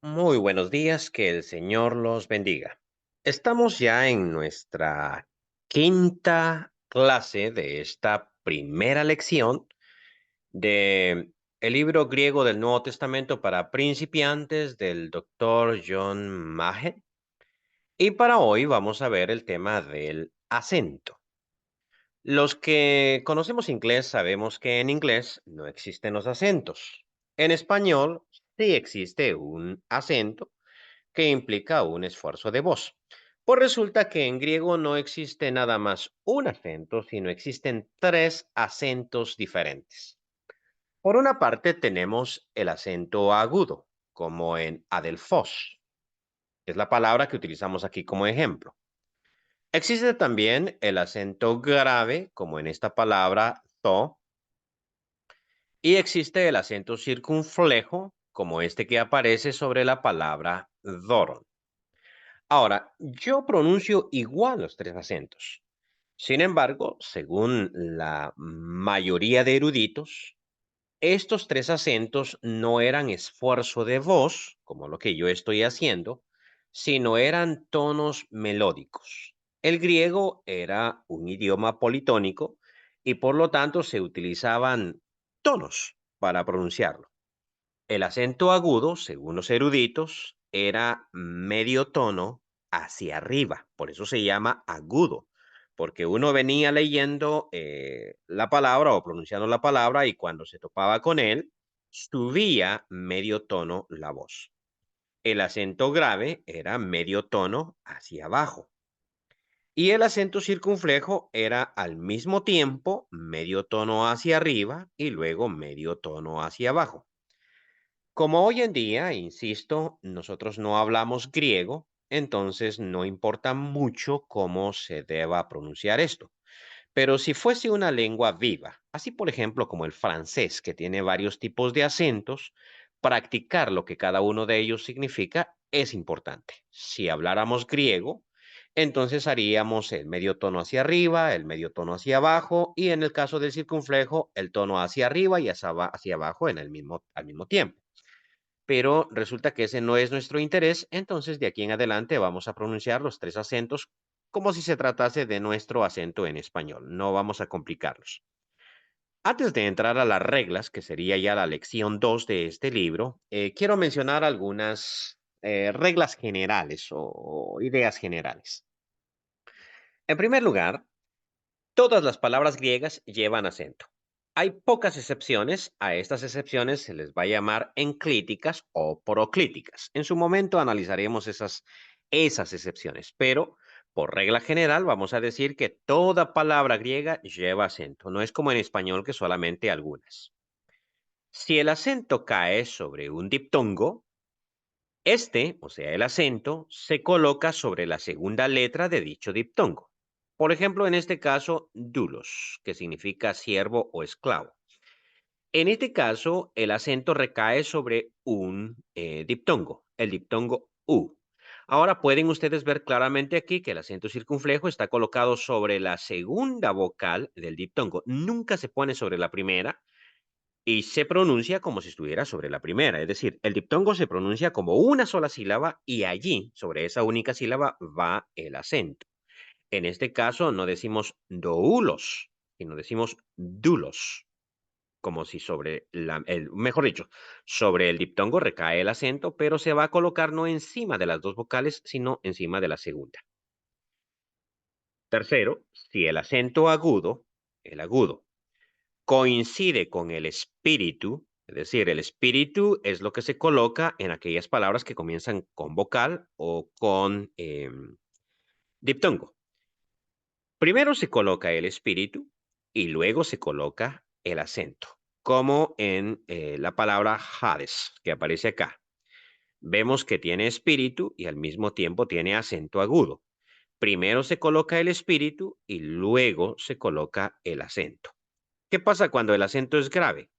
Muy buenos días, que el Señor los bendiga. Estamos ya en nuestra quinta clase de esta primera lección de el libro griego del Nuevo Testamento para principiantes del doctor John Maher. Y para hoy vamos a ver el tema del acento. Los que conocemos inglés sabemos que en inglés no existen los acentos. En español sí existe un acento que implica un esfuerzo de voz. Pues resulta que en griego no existe nada más un acento, sino existen tres acentos diferentes. Por una parte tenemos el acento agudo, como en adelphos, que es la palabra que utilizamos aquí como ejemplo. Existe también el acento grave, como en esta palabra tho, y existe el acento circunflejo, como este que aparece sobre la palabra doron. Ahora, yo pronuncio igual los tres acentos. Sin embargo, según la mayoría de eruditos, estos tres acentos no eran esfuerzo de voz, como lo que yo estoy haciendo, sino eran tonos melódicos. El griego era un idioma politónico y por lo tanto se utilizaban tonos para pronunciarlo. El acento agudo, según los eruditos, era medio tono hacia arriba, por eso se llama agudo, porque uno venía leyendo la palabra o pronunciando la palabra y cuando se topaba con él, subía medio tono la voz. El acento grave era medio tono hacia abajo y el acento circunflejo era al mismo tiempo medio tono hacia arriba y luego medio tono hacia abajo. Como hoy en día, insisto, nosotros no hablamos griego, entonces no importa mucho cómo se deba pronunciar esto. Pero si fuese una lengua viva, así por ejemplo como el francés, que tiene varios tipos de acentos, practicar lo que cada uno de ellos significa es importante. Si habláramos griego, entonces haríamos el medio tono hacia arriba, el medio tono hacia abajo y en el caso del circunflejo, el tono hacia arriba y hacia abajo al mismo tiempo, pero resulta que ese no es nuestro interés, entonces de aquí en adelante vamos a pronunciar los tres acentos como si se tratase de nuestro acento en español. No vamos a complicarlos. Antes de entrar a las reglas, que sería ya la lección 2 de este libro, quiero mencionar algunas reglas generales o ideas generales. En primer lugar, todas las palabras griegas llevan acento. Hay pocas excepciones, a estas excepciones se les va a llamar enclíticas o proclíticas. En su momento analizaremos esas excepciones, pero por regla general vamos a decir que toda palabra griega lleva acento, no es como en español que solamente algunas. Si el acento cae sobre un diptongo, este, o sea, el acento, se coloca sobre la segunda letra de dicho diptongo. Por ejemplo, en este caso, dulos, que significa siervo o esclavo. En este caso, el acento recae sobre un diptongo, el diptongo U. Ahora pueden ustedes ver claramente aquí que el acento circunflejo está colocado sobre la segunda vocal del diptongo. Nunca se pone sobre la primera, y se pronuncia como si estuviera sobre la primera, es decir, el diptongo se pronuncia como una sola sílaba y allí, sobre esa única sílaba, va el acento. En este caso no decimos doulos, sino decimos dulos, como si mejor dicho, sobre el diptongo recae el acento, pero se va a colocar no encima de las dos vocales, sino encima de la segunda. Tercero, si el acento agudo, el agudo, coincide con el espíritu, es decir, el espíritu es lo que se coloca en aquellas palabras que comienzan con vocal o con diptongo. Primero se coloca el espíritu y luego se coloca el acento, como en la palabra Hades, que aparece acá. Vemos que tiene espíritu y al mismo tiempo tiene acento agudo. Primero se coloca el espíritu y luego se coloca el acento. ¿Qué pasa cuando el acento es grave?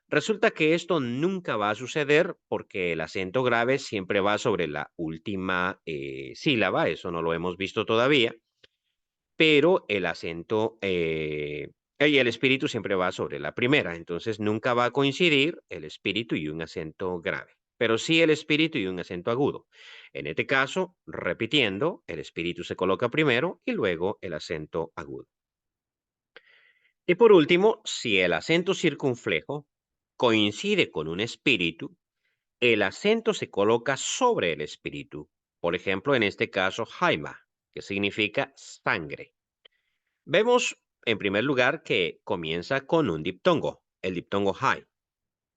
Resulta que esto nunca va a suceder porque el acento grave siempre va sobre la última sílaba, eso no lo hemos visto todavía, pero el acento y el espíritu siempre va sobre la primera, entonces nunca va a coincidir el espíritu y un acento grave. pero sí el espíritu y un acento agudo. En este caso, repitiendo, el espíritu se coloca primero y luego el acento agudo. Y por último, si el acento circunflejo coincide con un espíritu, el acento se coloca sobre el espíritu. Por ejemplo, en este caso, Jaima, que significa sangre. Vemos, en primer lugar, que comienza con un diptongo, el diptongo hai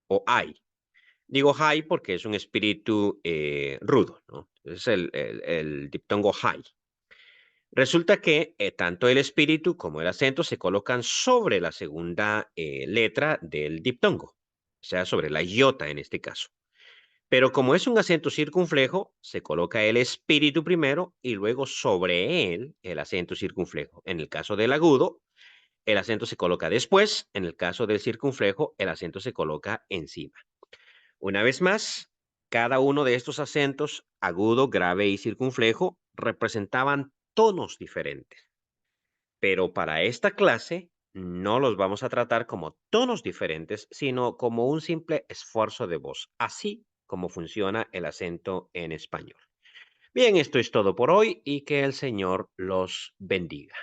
o ai. Digo hai porque es un espíritu rudo, ¿no? Es el diptongo hai. Resulta que tanto el espíritu como el acento se colocan sobre la segunda letra del diptongo, o sea, sobre la iota en este caso. Pero como es un acento circunflejo, se coloca el espíritu primero y luego sobre él el acento circunflejo. En el caso del agudo, el acento se coloca después. En el caso del circunflejo, el acento se coloca encima. Una vez más, cada uno de estos acentos, agudo, grave y circunflejo, representaban tonos diferentes. Pero para esta clase no los vamos a tratar como tonos diferentes, sino como un simple esfuerzo de voz, así como funciona el acento en español. Bien, esto es todo por hoy y que el Señor los bendiga.